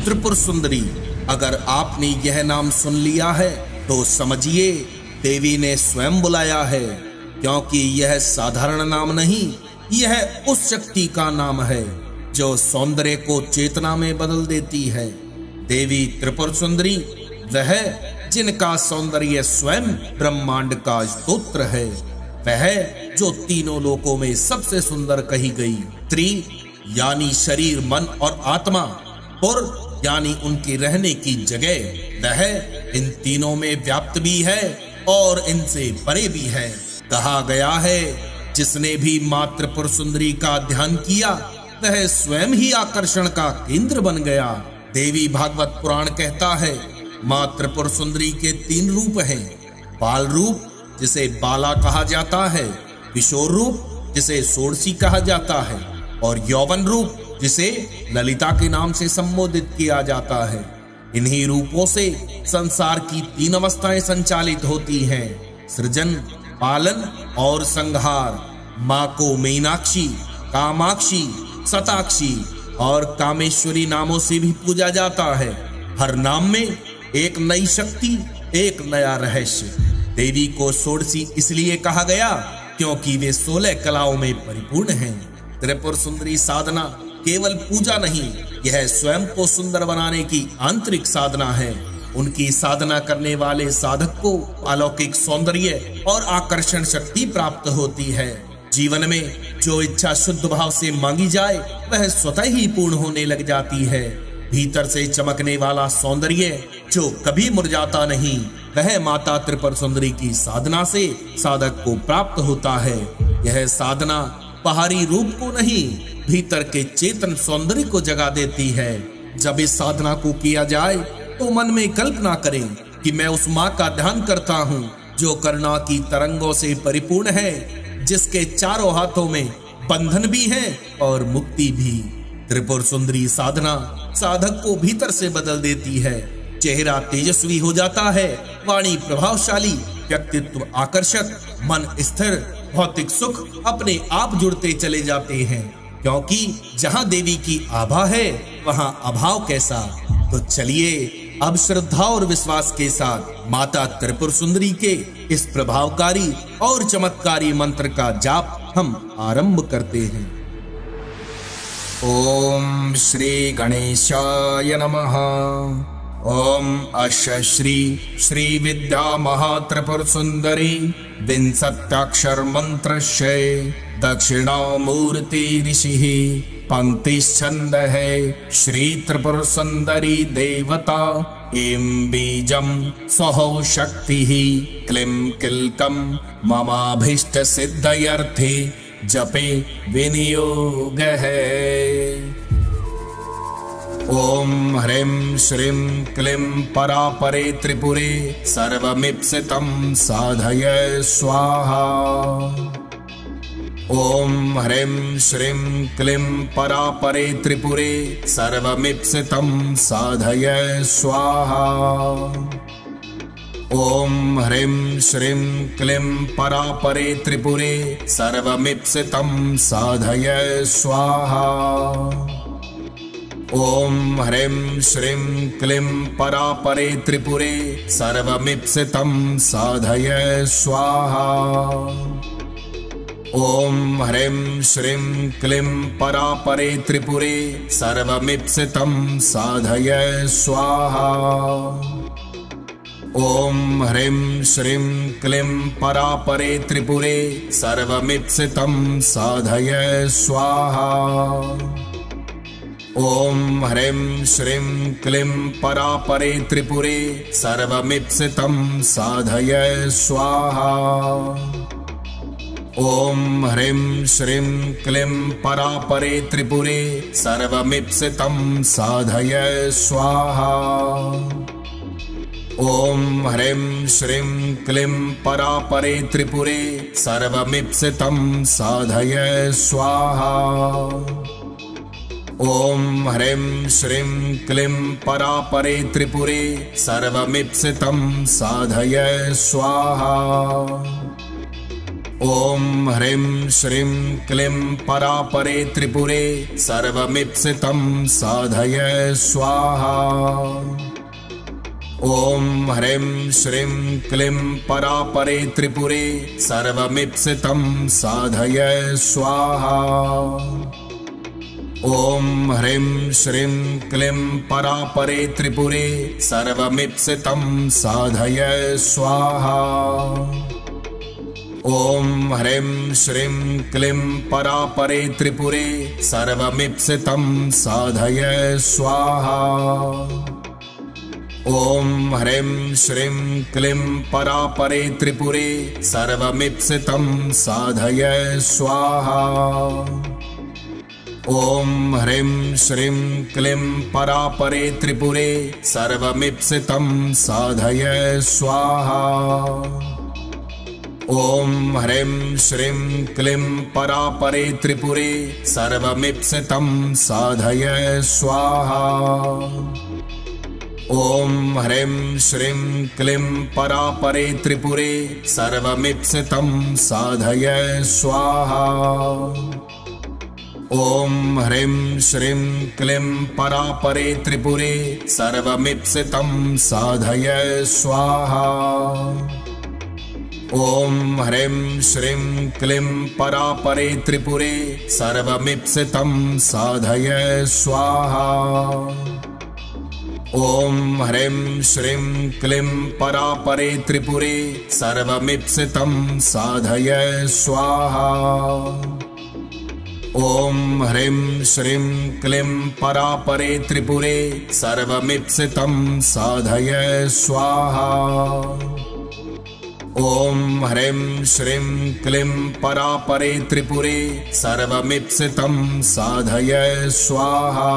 त्रिपुर सुंदरी, अगर आपने यह नाम सुन लिया है तो समझिए देवी ने स्वयं बुलाया है, क्योंकि यह साधारण नाम नहीं, यह उस शक्ति का नाम है जो सौंदर्य को चेतना में बदल देती है। देवी त्रिपुर सुंदरी वह जिनका सौंदर्य स्वयं ब्रह्मांड का स्तोत्र है, वह जो तीनों लोकों में सबसे सुंदर कही गई। त्रि यानी शरीर, मन और आत्मा, पुर यानी उनके रहने की जगह, वह इन तीनों में व्याप्त भी है और इनसे परे भी है। कहा गया है जिसने भी मां त्रिपुर सुंदरी का ध्यान किया वह स्वयं ही आकर्षण का केंद्र बन गया। देवी भागवत पुराण कहता है मां त्रिपुर सुंदरी के 3 रूप हैं। बाल रूप जिसे बाला कहा जाता है, किशोर रूप जिसे षोडशी कहा जाता है और यौवन रूप जिसे ललिता के नाम से संबोधित किया जाता है। इन्हीं रूपों से संसार की 3 अवस्थाएं संचालित होती हैं, सृजन, पालन और संहार। मां को मीनाक्षी, कामाक्षी, सताक्षी और कामेश्वरी नामों से भी पूजा जाता है। हर नाम में एक नई शक्ति, एक नया रहस्य। देवी को षोडशी इसलिए कहा गया क्योंकि वे 16 कलाओं में परिपूर्ण हैं। त्रिपुर सुंदरी साधना केवल पूजा नहीं, यह स्वयं को सुंदर बनाने की आंतरिक साधना है। उनकी साधना करने वाले साधक को अलौकिक सौंदर्य और आकर्षण शक्ति प्राप्त होती है। जीवन में जो इच्छा शुद्ध भाव से मांगी जाए वह स्वतः ही पूर्ण होने लग जाती है। भीतर से चमकने वाला सौंदर्य जो कभी मुरझाता नहीं, वह माता त्रिपुर सुंदरी की साधना से साधक को प्राप्त होता है। यह साधना बाहरी रूप को नहीं, भीतर के चेतन सौंदर्य को जगा देती है। जब इस साधना को किया जाए तो मन में कल्पना करें कि मैं उस माँ का ध्यान करता हूँ जो करुणा की तरंगों से परिपूर्ण है, जिसके चारों हाथों में बंधन भी है और मुक्ति भी। त्रिपुर सुंदरी साधना साधक को भीतर से बदल देती है। चेहरा तेजस्वी हो जाता है, वाणी प्रभावशाली, व्यक्तित्व आकर्षक, मन स्थिर, भौतिक सुख अपने आप जुड़ते चले जाते हैं। क्योंकि जहाँ देवी की आभा है वहाँ अभाव कैसा। तो चलिए अब श्रद्धा और विश्वास के साथ माता त्रिपुर सुंदरी के इस प्रभावकारी और चमत्कारी मंत्र का जाप हम आरंभ करते हैं। ओम श्री गणेशाय नमः। ओम अश श्री विद्या महात्रिपुर सुंदरी विंशत्याक्षर मंत्रस्य दक्षिणामूर्ति ऋषिः पंक्तिश्छंद है श्री त्रिपुर सुंदरी देवता एं बीजम सहो शक्ति क्लीं किल्कम ममाभीष्ट सिद्धयर्थे जपे विनियोग है। ओम ह्रीं श्रीं क्लीं परापरे त्रिपुरे सर्वमीप्सितं साधय स्वाहा। ओम ह्रीं श्रीं क्लीं परापरे त्रिपुरे सर्वमीप्सितं साधय स्वाहा। ओम ह्रीं श्रीं क्लीं परापरे त्रिपुरे सर्वमीप्सितं साधय स्वाहा। ओम ह्रीं श्रीं क्लीं परापरे त्रिपुरे सर्वमीप्सितं साधय स्वाहा। ओम ह्रीं श्रीं क्लीं परापरे त्रिपुरे सर्वमीप्सितं साधय स्वाहा। ओम ह्रीं श्रीं क्लीं परापरे त्रिपुरे सर्वमीप्सितं साधय स्वाहा। ओम ह्रीं श्रीं क्लीं परापरे त्रिपुरे सर्वमीप्सितं साधय स्वाहा। ओम ह्रीं श्रीं क्लीं परापरे त्रिपुरे सर्वमीप्सितं साधय स्वाहा। ओम ह्रीं श्रीं क्लीं परापरे त्रिपुरे सर्वमीप्सितं साधय स्वाहा। ओम ह्रीं श्रीं क्लीं परापरे त्रिपुरे सर्वमीप्सितं साधय स्वाहा। ओम ह्रीं श्रीं क्लीं परापरे त्रिपुरे सर्वमीप्सितं साधय स्वाहा। ओम ह्रीं श्रीं क्लीं परापरे त्रिपुरे सर्वमीप्सितं साधय स्वाहा। ओम ह्रीं श्रीं क्लीं परापरे त्रिपुरे सर्वमीप्सितं साधय स्वाहा। ओम ह्रीं श्रीं क्लीं परापरे त्रिपुरे सर्वमीप्सितं साधय स्वाहा। ओम ह्रीं श्रीं क्लीं परापरे त्रिपुरे सर्वमीप्सितं साधय स्वाहा। ओम ह्रीं श्रीं क्लीं परापरे त्रिपुरे सर्वमीप्सितं साधय स्वाहा। ओम ह्रीं श्रीं क्लीं परापरे त्रिपुरे सर्वमीप्सितं साधय स्वाहा। ओम ह्रीं श्रीं क्लीं परापरे त्रिपुरे सर्वमीप्सितं साधय स्वाहा। ओम ह्रीं श्रीं क्लीं परापरे त्रिपुरे सर्वमीप्सितं साधय स्वाहा। ओम ह्रीं श्रीं क्लीं परापरे त्रिपुरे सर्वमीप्सितं साधय स्वाहा। ओम ह्रीं श्रीं क्लीं परापरे त्रिपुरे सर्वमीप्सितं साधय स्वाहा। ओम ह्रीं श्रीं क्लीं परापरे त्रिपुरे सर्वमीप्सितं साधय स्वाहा। ओम ह्रीं श्रीं क्लीं परापरे त्रिपुरे सर्वमीप्सितं साधय स्वाहा।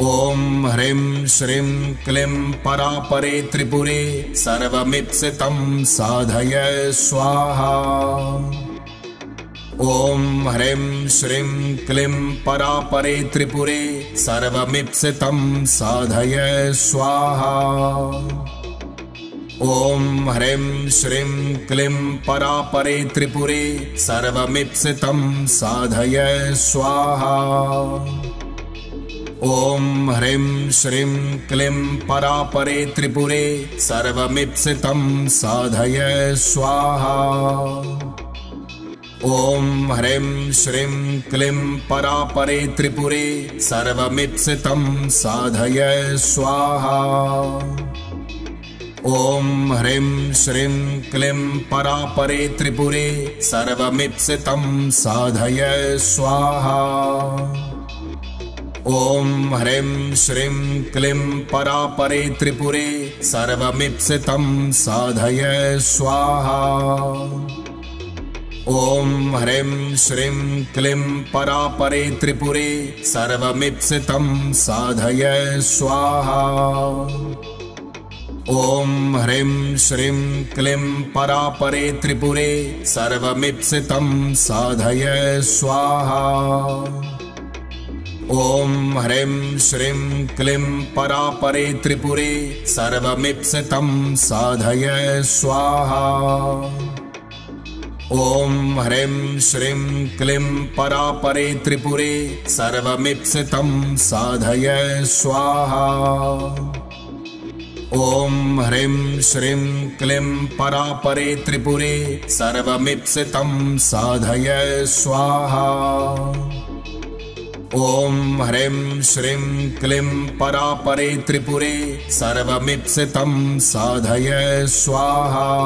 ओम ह्रीं श्रीं क्लीं परापरे त्रिपुरे सर्वमीप्सितं साधय स्वाहा। ओम ह्रीं श्रीं क्लीं परापरे त्रिपुरे सर्वमीप्सितं साधय स्वाहा। ओम ह्रीं श्रीं क्लीं परापरे त्रिपुरे सर्वमीप्सितं साधय स्वाहा। ओम ह्रीं श्रीं क्लीं परापरे त्रिपुरे सर्वमीप्सितं साधय स्वाहा। ओम ह्रीं श्रीं क्लीं परापरे त्रिपुरे सर्वमीप्सितं साधय स्वाहा। ओम ह्रीं श्रीं क्लीं परापरे त्रिपुरे सर्वमीप्सितं साधय स्वाहा। ओम ह्रीं श्रीं क्लीं परापरे त्रिपुरे सर्वमीप्सितं साधय स्वाहा। ओम ह्रीं श्रीं क्लीं परापरे त्रिपुरे सर्वमीप्सितं साधय स्वाहा। ओम ह्रीं श्रीं क्लीं परापरे त्रिपुरे सर्वमीप्सितं साधय स्वाहा। ओम ह्रीं श्रीं क्लीं परापरे त्रिपुरे सर्वमीप्सितं साधय स्वाहा। ओम ह्रीं श्रीं क्लीं परापरे त्रिपुरे सर्वमीप्सितं साधय स्वाहा। ओम ह्रीं श्रीं क्लीं परापरे त्रिपुरे सर्वमीप्सितं साधय स्वाहा। ओम ह्रीं श्रीं क्लीं परापरे त्रिपुरे सर्वमीप्सितं साधय स्वाहा।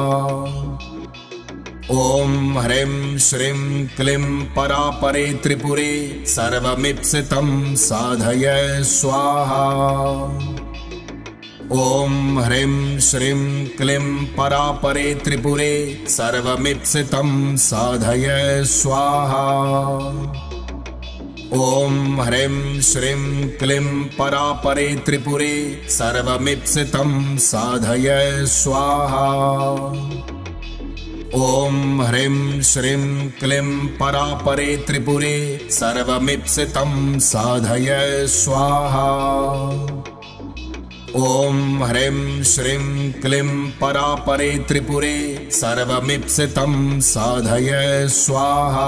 ओम ह्रीं श्रीं क्लीं परापरे त्रिपुरे सर्वमीप्सितं साधय स्वाहा। ओम ह्रीं श्रीं क्लीं परापरे त्रिपुरे सर्वमीप्सितं साधय स्वाहा। ओम ह्रीं श्रीं क्लीं परापरे त्रिपुरे सर्वमीप्सितं साधय स्वाहा। ओम ह्रीं श्रीं क्लीं परापरे त्रिपुरे सर्वमीप्सितं साधय स्वाहा। ॐ ह्रीं श्रीं क्लीं परापरे त्रिपुरे सर्वमीप्सितं साधय स्वाहा।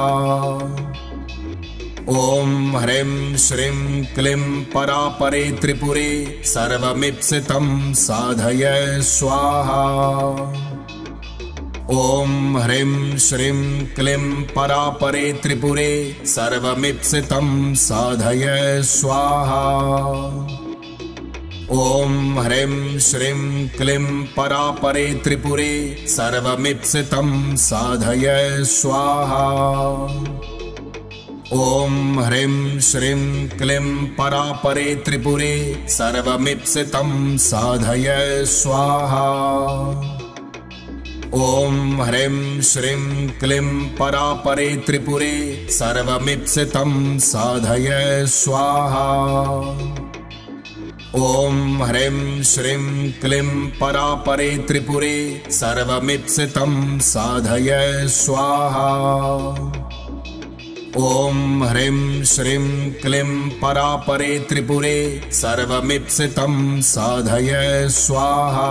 ॐ ह्रीं श्रीं क्लीं परापरे त्रिपुरे सर्वमीप्सितं साधय स्वाहा। ॐ ह्रीं श्रीं क्लीं परापरे त्रिपुरे सर्वमीप्सितं साधय स्वाहा। ॐ ह्रीं श्रीं क्लीं परापरे त्रिपुरे सर्वमीप्सितं साधय स्वाहा। ॐ ह्रीं श्रीं क्लीं परापरे त्रिपुरे सर्वमीप्सितं साधय स्वाहा। ॐ ह्रीं श्रीं क्लीं परापरे त्रिपुरे सर्वमीप्सितं साधय स्वाहा। ॐ ह्रीं श्रीं क्लीं परापरे त्रिपुरे सर्वमीप्सितं साधय स्वाहा। ॐ ह्रीं श्रीं क्लीं परापरे त्रिपुरे सर्वमीप्सितं साधय स्वाहा।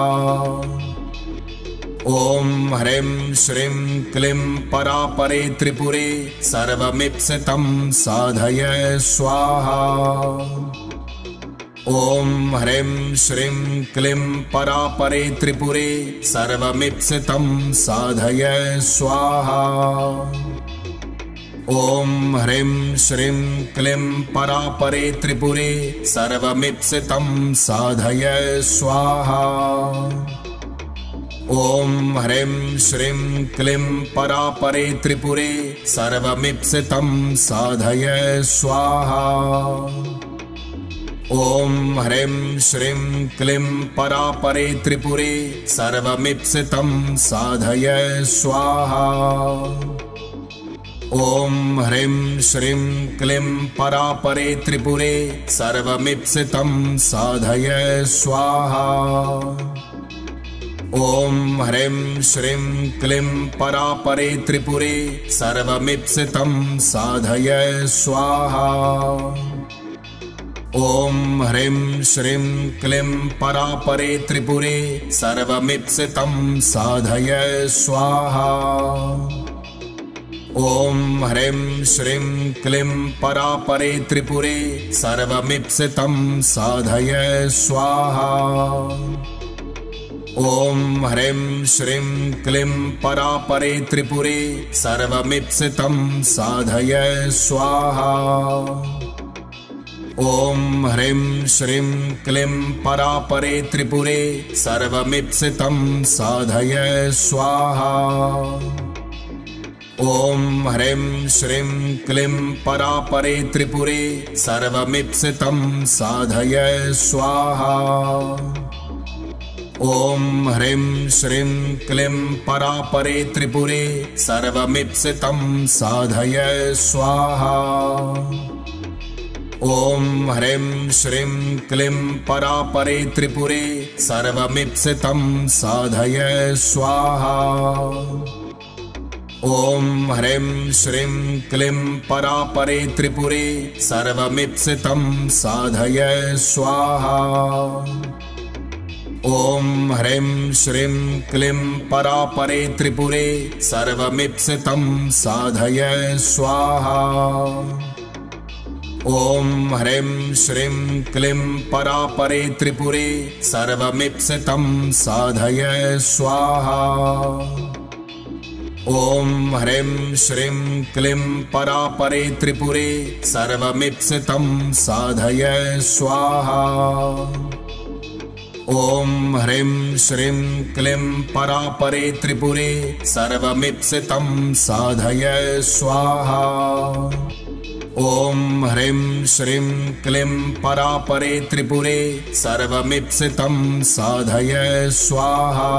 ॐ ह्रीं श्रीं क्लीं परापरे त्रिपुरे सर्वमीप्सितं साधय स्वाहा। ॐ ह्रीं श्रीं क्लीं परापरे त्रिपुरे सर्वमीप्सितं साधय स्वाहा। ॐ ह्रीं श्रीं क्लीं परापरे त्रिपुरे सर्वमीप्सितं साधय स्वाहा। ॐ ह्रीं श्रीं क्लीं परापरे त्रिपुरे सर्वमीप्सितं साधय स्वाहा। ॐ ह्रीं श्रीं क्लीं परापरे त्रिपुरे सर्वमीप्सितं साधय स्वाहा। ॐ ह्रीं श्रीं क्लीं परापरे त्रिपुरे सर्वमीप्सितं साधय स्वाहा। ॐ ह्रीं श्रीं क्लीं परापरे त्रिपुरे सर्वमीप्सितं साधय स्वाहा। ॐ ह्रीं श्रीं क्लीं परापरे त्रिपुरे सर्वमीप्सितं साधय स्वाहा। ॐ ह्रीं श्रीं क्लीं परापरे त्रिपुरे सर्वमीप्सितं साधय स्वाहा। ॐ ह्रीं श्रीं क्लीं परापरे त्रिपुरे सर्वमीप्सितं साधय स्वाहा। ॐ ह्रीं श्रीं क्लीं परापरे त्रिपुरे सर्वमीप्सितं साधय स्वाहा। ॐ ह्रीं श्रीं क्लीं परापरे त्रिपुरे सर्वमीप्सितं साधय स्वाहा। ॐ ह्रीं श्रीं क्लीं परापरे त्रिपुरे सर्वमीप्सितं साधय स्वाहा। ॐ ह्रीं श्रीं क्लीं परापरे त्रिपुरे सर्वमीप्सितं साधय स्वाहा। ॐ ह्रीं श्रीं क्लीं परापरे त्रिपुरे सर्वमीप्सितं साधय स्वाहा। ॐ ह्रीं श्रीं क्लीं परापरे त्रिपुरे सर्वमीप्सितं साधय स्वाहा। ॐ ह्रीं श्रीं क्लीं परापरे त्रिपुरे सर्वमीप्सितं साधय स्वाहा। ॐ ह्रीं श्रीं क्लीं परापरे त्रिपुरे सर्वमीप्सितं साधय स्वाहा। ॐ ह्रीं श्रीं क्लीं परापरे त्रिपुरे सर्वमीप्सितं साधय स्वाहा। ॐ ह्रीं श्रीं क्लीं परापरे त्रिपुरे सर्वमीप्सितं साधय स्वाहा।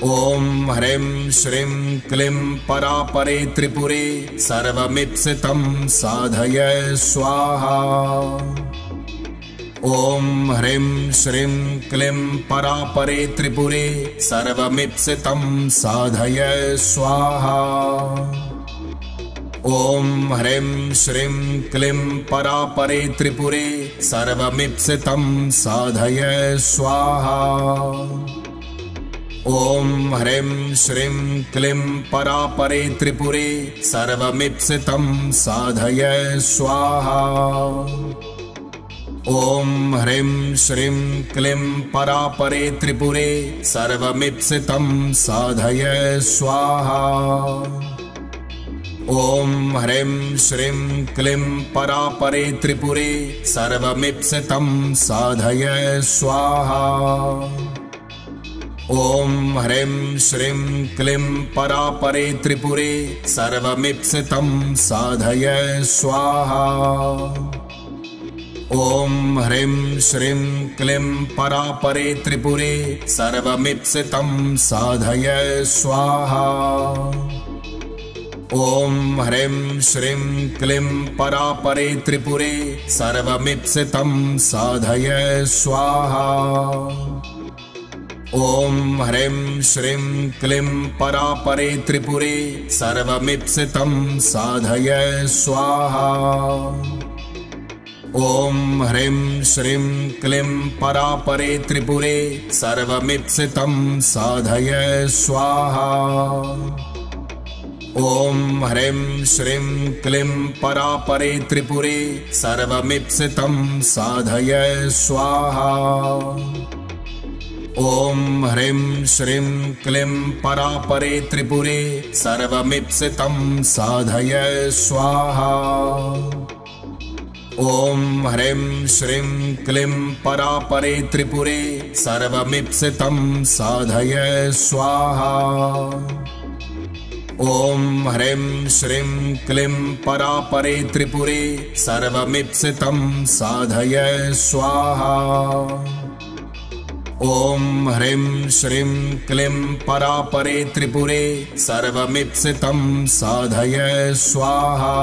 ॐ ह्रीं श्रीं क्लीं परापरे त्रिपुरे सर्वमीप्सितं साधय स्वाहा। ॐ ह्रीं श्रीं क्लीं परापरे त्रिपुरे सर्वमीप्सितं साधय स्वाहा। ॐ ह्रीं श्रीं क्लीं परापरे त्रिपुरे सर्वमीप्सितं साधय स्वाहा। ॐ ह्रीं श्रीं क्लीं परापरे त्रिपुरे सर्वमीप्सितं साधय स्वाहा। ॐ ह्रीं श्रीं क्लीं परापरे त्रिपुरे सर्वमीप्सितं साधय स्वाहा। ॐ ह्रीं श्रीं क्लीं परापरे त्रिपुरे सर्वमीप्सितं साधय स्वाहा। ॐ ह्रीं श्रीं क्लीं परापरे त्रिपुरे सर्वमीप्सितं साधय स्वाहा। ॐ ह्रीं श्रीं क्लीं परापरे त्रिपुरे सर्वमीप्सितं साधय स्वाहा। ॐ ह्रीं श्रीं क्लीं परापरे त्रिपुरे सर्वमीप्सितं साधय स्वाहा। ॐ ह्रीं श्रीं क्लीं परापरे त्रिपुरे सर्वमीप्सितं साधय स्वाहा। ॐ ह्रीं श्रीं क्लीं परापरे त्रिपुरे सर्वमीप्सितं साधय स्वाहा। ॐ ह्रीं श्रीं क्लीं परापरे त्रिपुरे सर्वमीप्सितं साधय स्वाहा। ॐ ह्रीं श्रीं क्लीं परापरे त्रिपुरे सर्वमीप्सितं साधय स्वाहा। ॐ ह्रीं श्रीं क्लीं परापरे त्रिपुरे सर्वमीप्सितं साधय स्वाहा। ॐ ह्रीं श्रीं क्लीं परापरे त्रिपुरे सर्वमीप्सितं साधय स्वाहा। ॐ ह्रीं श्रीं क्लीं परापरे त्रिपुरे सर्वमीप्सितं साधय स्वाहा।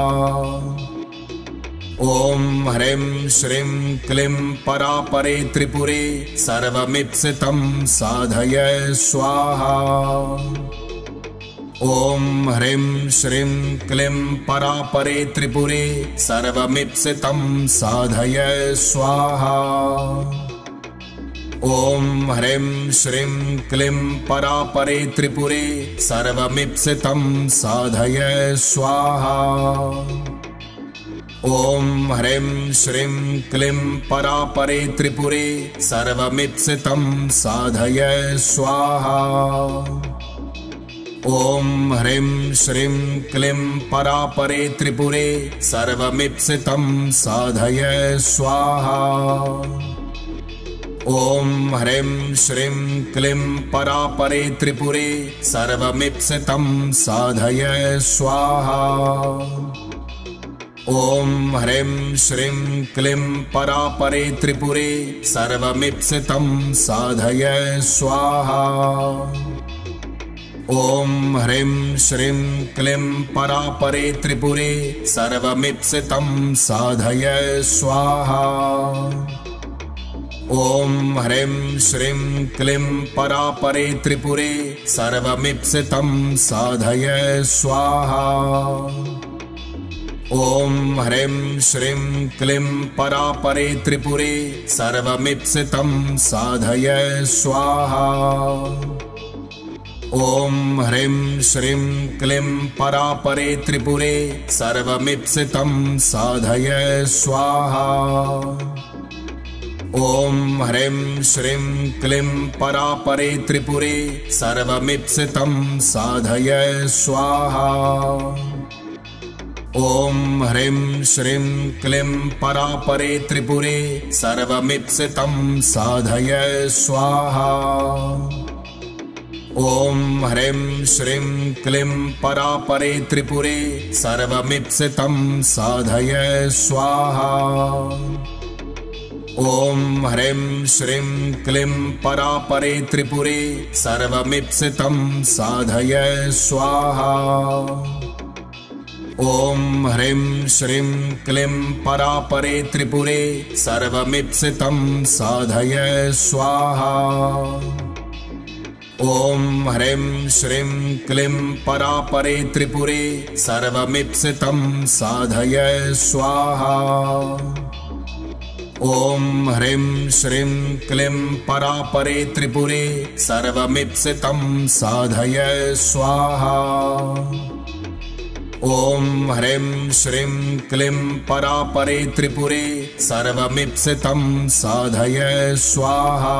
ॐ ह्रीं श्रीं क्लीं परापरे त्रिपुरे सर्वमीप्सितं साधय स्वाहा। ॐ ह्रीं श्रीं क्लीं परापरे त्रिपुरे सर्वमीप्सितं साधय स्वाहा। ॐ ह्रीं श्रीं क्लीं परापरे त्रिपुरे सर्वमीप्सितं साधय स्वाहा। ॐ ह्रीं श्रीं क्लीं परापरे त्रिपुरे सर्वमीप्सितं साधय स्वाहा। ॐ ह्रीं श्रीं क्लीं परापरे त्रिपुरे सर्वमीप्सितं साधय स्वाहा। ॐ ह्रीं श्रीं क्लीं परापरे त्रिपुरे सर्वमीप्सितं साधय स्वाहा। ॐ ह्रीं श्रीं क्लीं परापरे त्रिपुरे सर्वमीप्सितं साधय स्वाहा। ॐ ह्रीं श्रीं क्लीं परापरे त्रिपुरे सर्वमीप्सितं साधय स्वाहा। ॐ ह्रीं श्रीं क्लीं परापरे त्रिपुरे सर्वमीप्सितं साधय स्वाहा। ॐ ह्रीं श्रीं क्लीं परापरे त्रिपुरे सर्वमीप्सितं साधय स्वाहा। ॐ ह्रीं श्रीं क्लीं परापरे त्रिपुरे सर्वमीप्सितं साधय स्वाहा। ॐ ह्रीं श्रीं क्लीं परापरे त्रिपुरे सर्वमीप्सितं साधय स्वाहा। ॐ ह्रीं श्रीं क्लीं परापरे त्रिपुरे सर्वमीप्सितं साधय स्वाहा। ॐ ह्रीं श्रीं क्लीं परापरे त्रिपुरे सर्वमीप्सितं साधय स्वाहा। ॐ ह्रीं श्रीं क्लीं परापरे त्रिपुरे सर्वमीप्सितं साधय स्वाहा। ॐ ह्रीं श्रीं क्लीं परापरे त्रिपुरे सर्वमीप्सितं साधय स्वाहा। ॐ ह्रीं श्रीं क्लीं परापरे त्रिपुरे सर्वमीप्सितं साधय स्वाहा। ओम ह्रीं श्रीं क्लीं परापरे त्रिपुरे सर्वमीप्सितं साधय स्वाहा। ओम ह्रीं श्रीं क्लीं परापरे त्रिपुरे सर्वमीप्सितं साधय स्वाहा।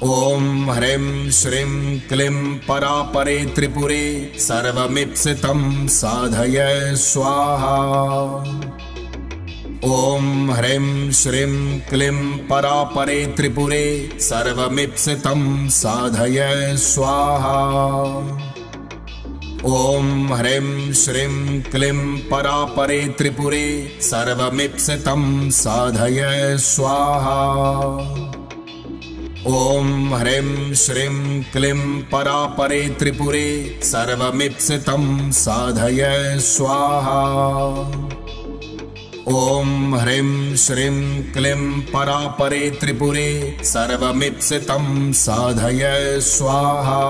ओम ह्रीं श्रीं क्लीं परापरे त्रिपुरे सर्वमीप्सितं साधय स्वाहा। ओम ह्रीं श्रीं क्लीं परापरे त्रिपुरे सर्वमीप्सितं साधय स्वाहा। ओम ह्रीं श्रीं क्लीं परापरे त्रिपुरे सर्वमीप्सितं साधय स्वाहा। ओम ह्रीं श्रीं क्लीं परापरे त्रिपुरे सर्वमीप्सितं साधय स्वाहा। ओम ह्रीं श्रीं क्लीं परापरे त्रिपुरे सर्वमीप्सितं साधय स्वाहा।